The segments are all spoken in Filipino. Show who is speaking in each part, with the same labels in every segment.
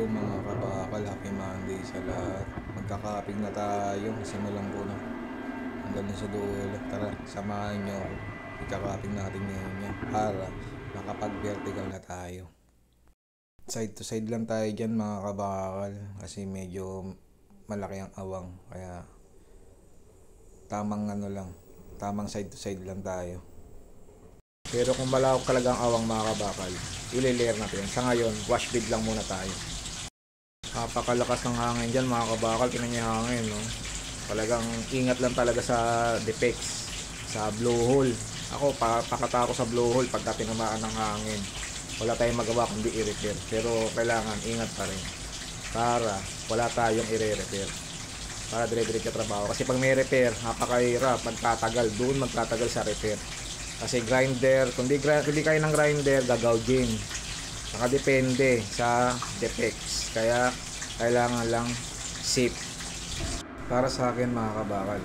Speaker 1: Hello mga kabakal, happy Monday sa lahat. Magkakapig na tayo, simulan ko na. Hanggang dun sa dulo, tara, samahan nyo ako. Ikakapig natin ngayon yan para makapag-vertical na tayo. Side to side lang tayo dyan mga kabakal kasi medyo malaki ang awang. Kaya tamang tamang side to side lang tayo. Pero kung malawak talagang awang mga kabakal, i-layer natin. Sa ngayon, wash bead lang muna tayo. Napakalakas ng hangin dyan mga kabakal. Tinan niyo yung hangin, no? Talagang ingat lang talaga sa defects, sa blowhole. Ako, pakata ako sa blowhole pagka tinamaan ng hangin. Wala tayong magawa kundi i-repair. Pero kailangan ingat pa rin para wala tayong i-repair. Para dire-diretso trabaho. Kasi pag may repair, napakahirap. Magtatagal sa repair. Kasi grinder, kung di kayo ng grinder, gagawin. Nakadepende sa defects. Kaya kailangan lang safe. Para sa akin mga kabakal,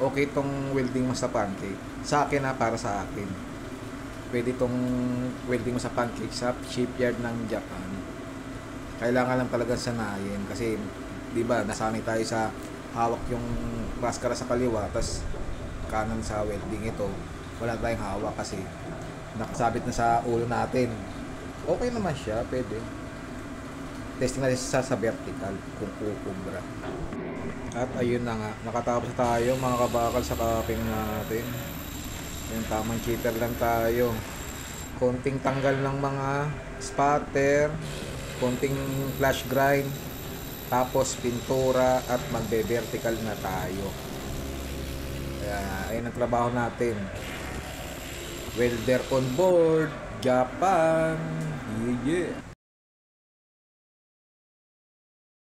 Speaker 1: okay tong welding mo sa pancake. Sa akin para sa akin. Pwede tong welding mo sa pancake sa shipyard ng Japan. Kailangan lang talaga sanayin. Kasi, di ba, nasanay tayo sa hawak yung maskara sa kaliwa, tas kanan sa welding ito. Wala tayong hawak kasi nakasabit na sa ulo natin. Okay naman siya, pwede. Testing natin sa vertical kung kukubra. At ayun na nga, nakatapos tayo mga kabakal sa cupping natin. Yung tamang cheater lang tayo. Konting tanggal ng mga spatter, konting flash grind, tapos pintura at magbe-vertical na tayo. Kaya ayun ang trabaho natin. Welder on board, Japan. Yeah.